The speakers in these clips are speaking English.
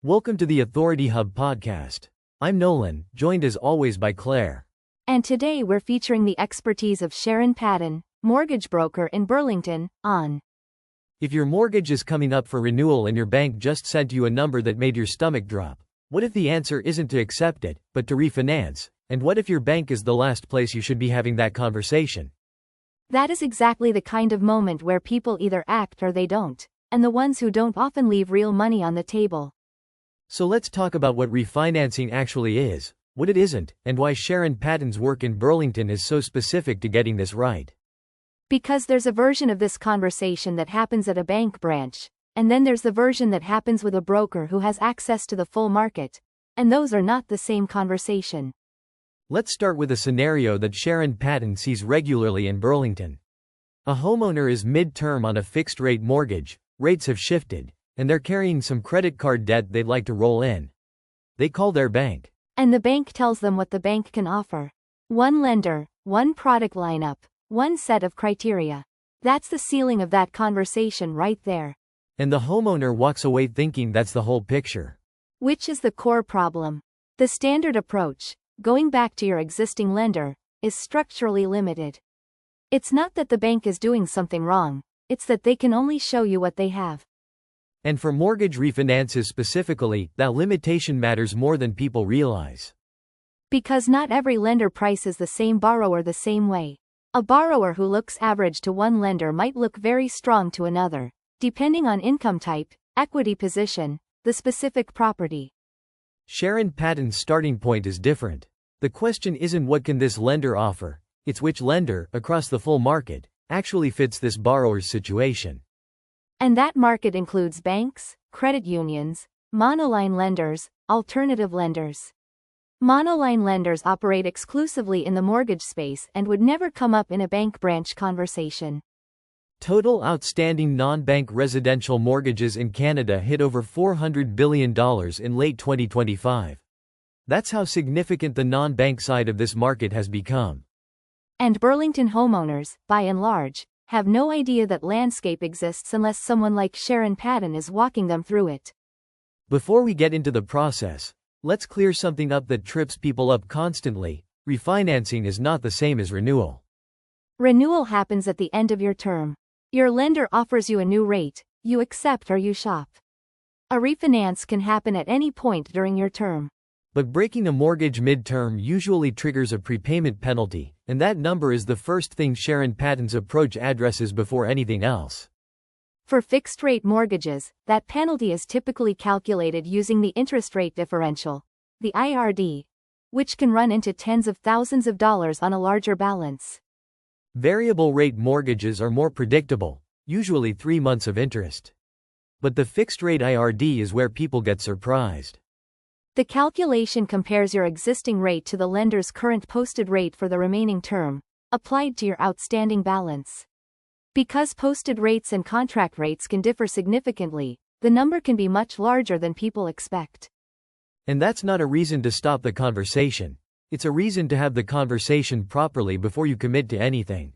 Welcome to the Authority Hub podcast. I'm Nolan, joined as always by Claire. And today we're featuring the expertise of Sharon Patton, mortgage broker in Burlington, on If your mortgage is coming up for renewal and your bank just sent you a number that made your stomach drop, what if the answer isn't to accept it, but to refinance? And what if your bank is the last place you should be having that conversation? That is exactly the kind of moment where people either act or they don't, and the ones who don't often leave real money on the table. So let's talk about what refinancing actually is, what it isn't, and why Sharon Patton's work in Burlington is so specific to getting this right. Because there's a version of this conversation that happens at a bank branch, and then there's the version that happens with a broker who has access to the full market, and those are not the same conversation. Let's start with a scenario that Sharon Patton sees regularly in Burlington. A homeowner is mid-term on a fixed-rate mortgage, rates have shifted, and they're carrying some credit card debt they'd like to roll in. They call their bank. And the bank tells them what the bank can offer. One lender, one product lineup, one set of criteria. That's the ceiling of that conversation right there. And the homeowner walks away thinking that's the whole picture. Which is the core problem. The standard approach, going back to your existing lender, is structurally limited. It's not that the bank is doing something wrong, it's that they can only show you what they have. And for mortgage refinances specifically, that limitation matters more than people realize. Because not every lender prices the same borrower the same way. A borrower who looks average to one lender might look very strong to another, depending on income type, equity position, the specific property. Sharon Patton's starting point is different. The question isn't what can this lender offer, it's which lender, across the full market, actually fits this borrower's situation. And that market includes banks, credit unions, monoline lenders, alternative lenders. Monoline lenders operate exclusively in the mortgage space and would never come up in a bank branch conversation. Total outstanding non-bank residential mortgages in Canada hit over $400 billion in late 2025. That's how significant the non-bank side of this market has become. And Burlington homeowners, by and large, have no idea that landscape exists unless someone like Sharon Patton is walking them through it. Before we get into the process, let's clear something up that trips people up constantly. Refinancing is not the same as renewal. Renewal happens at the end of your term. Your lender offers you a new rate, you accept or you shop. A refinance can happen at any point during your term. But breaking a mortgage mid-term usually triggers a prepayment penalty, and that number is the first thing Sharon Patton's approach addresses before anything else. For fixed-rate mortgages, that penalty is typically calculated using the interest rate differential, the IRD, which can run into tens of thousands of dollars on a larger balance. Variable rate mortgages are more predictable, usually 3 months of interest. But the fixed-rate IRD is where people get surprised. The calculation compares your existing rate to the lender's current posted rate for the remaining term, applied to your outstanding balance. Because posted rates and contract rates can differ significantly, the number can be much larger than people expect. And that's not a reason to stop the conversation. It's a reason to have the conversation properly before you commit to anything.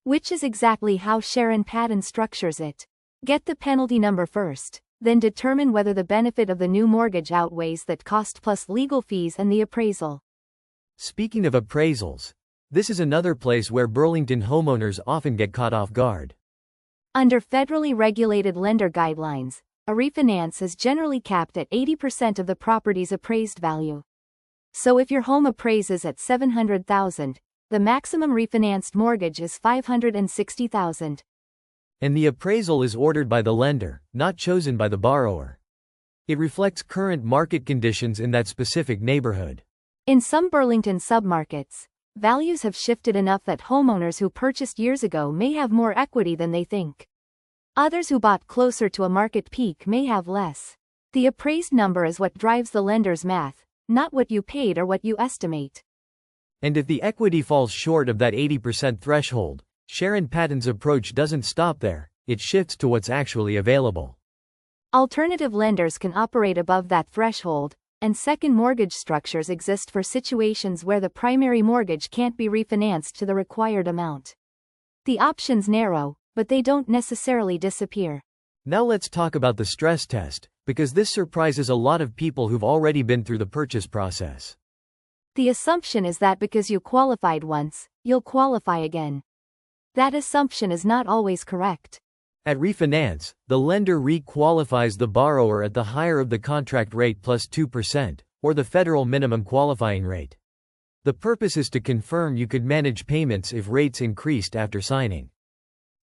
Which is exactly how Sharon Patton structures it. Get the penalty number first, then determine whether the benefit of the new mortgage outweighs that cost plus legal fees and the appraisal. Speaking of appraisals, this is another place where Burlington homeowners often get caught off guard. Under federally regulated lender guidelines, a refinance is generally capped at 80% of the property's appraised value. So if your home appraises at $700,000, the maximum refinanced mortgage is $560,000. And the appraisal is ordered by the lender, not chosen by the borrower. It reflects current market conditions in that specific neighborhood. In some Burlington submarkets, values have shifted enough that homeowners who purchased years ago may have more equity than they think. Others who bought closer to a market peak may have less. The appraised number is what drives the lender's math, not what you paid or what you estimate. And if the equity falls short of that 80% threshold, Sharon Patton's approach doesn't stop there, it shifts to what's actually available. Alternative lenders can operate above that threshold, and second mortgage structures exist for situations where the primary mortgage can't be refinanced to the required amount. The options narrow, but they don't necessarily disappear. Now let's talk about the stress test, because this surprises a lot of people who've already been through the purchase process. The assumption is that because you qualified once, you'll qualify again. That assumption is not always correct. At refinance, the lender re-qualifies the borrower at the higher of the contract rate plus 2%, or the federal minimum qualifying rate. The purpose is to confirm you could manage payments if rates increased after signing.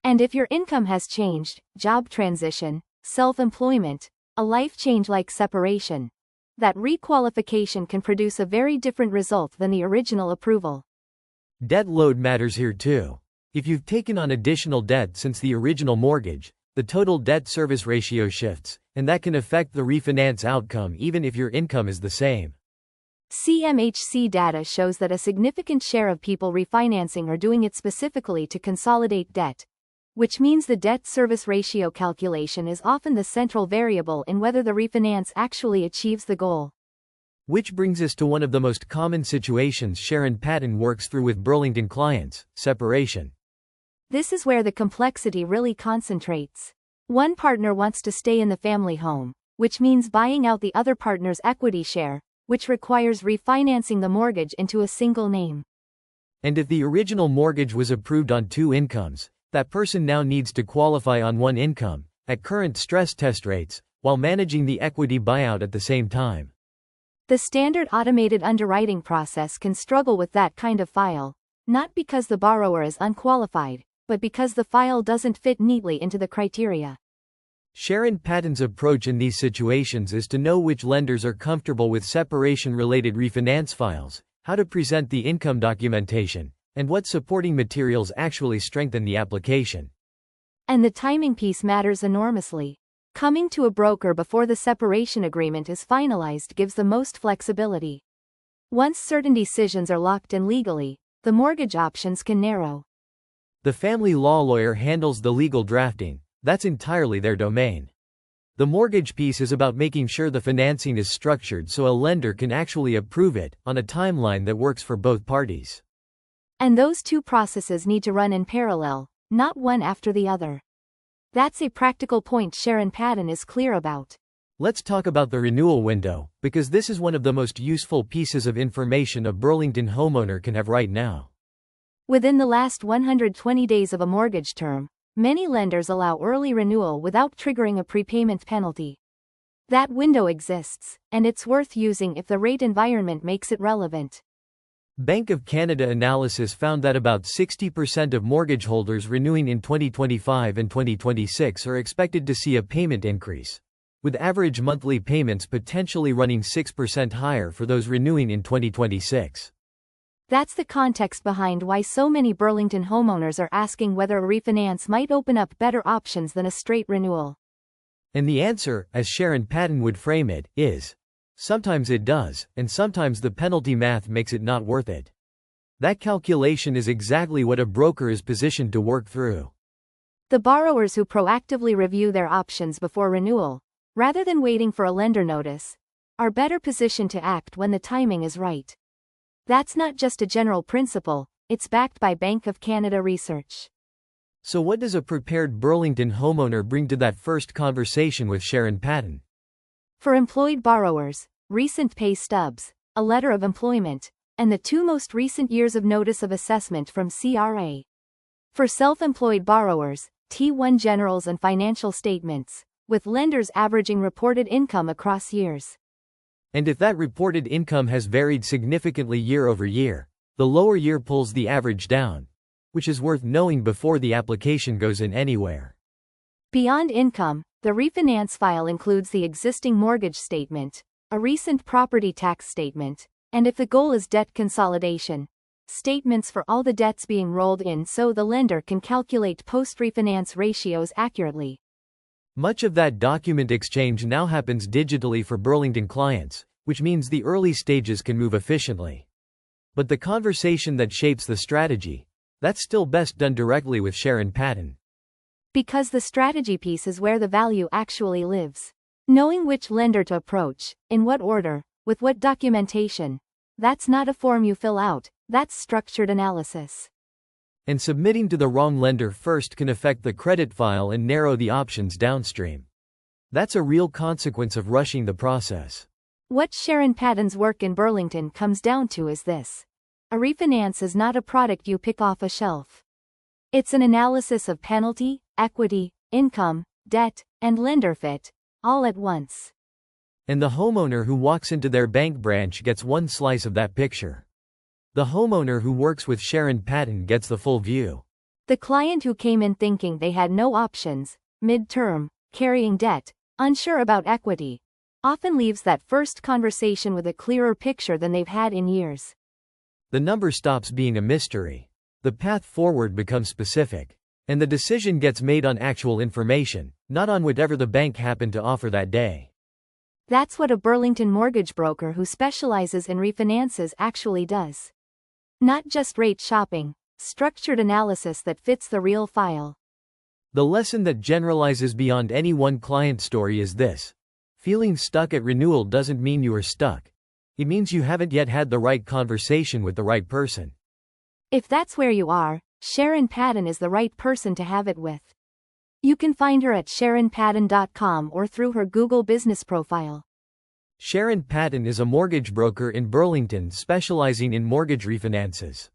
And if your income has changed, job transition, self-employment, a life change like separation, that requalification can produce a very different result than the original approval. Debt load matters here too. If you've taken on additional debt since the original mortgage, the total debt service ratio shifts, and that can affect the refinance outcome even if your income is the same. CMHC data shows that a significant share of people refinancing are doing it specifically to consolidate debt, which means the debt service ratio calculation is often the central variable in whether the refinance actually achieves the goal. Which brings us to one of the most common situations Sharon Patton works through with Burlington clients: separation. This is where the complexity really concentrates. One partner wants to stay in the family home, which means buying out the other partner's equity share, which requires refinancing the mortgage into a single name. And if the original mortgage was approved on 2 incomes, that person now needs to qualify on 1 income, at current stress test rates, while managing the equity buyout at the same time. The standard automated underwriting process can struggle with that kind of file, not because the borrower is unqualified, but because the file doesn't fit neatly into the criteria. Sharon Patton's approach in these situations is to know which lenders are comfortable with separation-related refinance files, how to present the income documentation, and what supporting materials actually strengthen the application. And the timing piece matters enormously. Coming to a broker before the separation agreement is finalized gives the most flexibility. Once certain decisions are locked in legally, the mortgage options can narrow. The family law lawyer handles the legal drafting. That's entirely their domain. The mortgage piece is about making sure the financing is structured so a lender can actually approve it, on a timeline that works for both parties. And those two processes need to run in parallel, not one after the other. That's a practical point Sharon Patton is clear about. Let's talk about the renewal window, because this is one of the most useful pieces of information a Burlington homeowner can have right now. Within the last 120 days of a mortgage term, many lenders allow early renewal without triggering a prepayment penalty. That window exists, and it's worth using if the rate environment makes it relevant. Bank of Canada analysis found that about 60% of mortgage holders renewing in 2025 and 2026 are expected to see a payment increase, with average monthly payments potentially running 6% higher for those renewing in 2026. That's the context behind why so many Burlington homeowners are asking whether a refinance might open up better options than a straight renewal. And the answer, as Sharon Patton would frame it, is sometimes it does, and sometimes the penalty math makes it not worth it. That calculation is exactly what a broker is positioned to work through. The borrowers who proactively review their options before renewal, rather than waiting for a lender notice, are better positioned to act when the timing is right. That's not just a general principle, it's backed by Bank of Canada research. So what does a prepared Burlington homeowner bring to that first conversation with Sharon Patton? For employed borrowers, recent pay stubs, a letter of employment, and the 2 most recent years of notice of assessment from CRA. For self-employed borrowers, T1 generals and financial statements, with lenders averaging reported income across years. And if that reported income has varied significantly year over year, the lower year pulls the average down, which is worth knowing before the application goes in anywhere. Beyond income, the refinance file includes the existing mortgage statement, a recent property tax statement, and if the goal is debt consolidation, statements for all the debts being rolled in so the lender can calculate post-refinance ratios accurately. Much of that document exchange now happens digitally for Burlington clients, which means the early stages can move efficiently. But the conversation that shapes the strategy, that's still best done directly with Sharon Patton. Because the strategy piece is where the value actually lives. Knowing which lender to approach, in what order, with what documentation, that's not a form you fill out, that's structured analysis. And submitting to the wrong lender first can affect the credit file and narrow the options downstream. That's a real consequence of rushing the process. What Sharon Patton's work in Burlington comes down to is this. A refinance is not a product you pick off a shelf. It's an analysis of penalty, equity, income, debt, and lender fit, all at once. And the homeowner who walks into their bank branch gets one slice of that picture. The homeowner who works with Sharon Patton gets the full view. The client who came in thinking they had no options, mid-term, carrying debt, unsure about equity, often leaves that first conversation with a clearer picture than they've had in years. The number stops being a mystery. The path forward becomes specific. And the decision gets made on actual information, not on whatever the bank happened to offer that day. That's what a Burlington mortgage broker who specializes in refinances actually does. Not just rate shopping, structured analysis that fits the real file. The lesson that generalizes beyond any one client story is this. Feeling stuck at renewal doesn't mean you are stuck. It means you haven't yet had the right conversation with the right person. If that's where you are, Sharon Patton is the right person to have it with. You can find her at sharonpatton.com or through her Google business profile. Sharon Patton is a mortgage broker in Burlington specializing in mortgage refinances.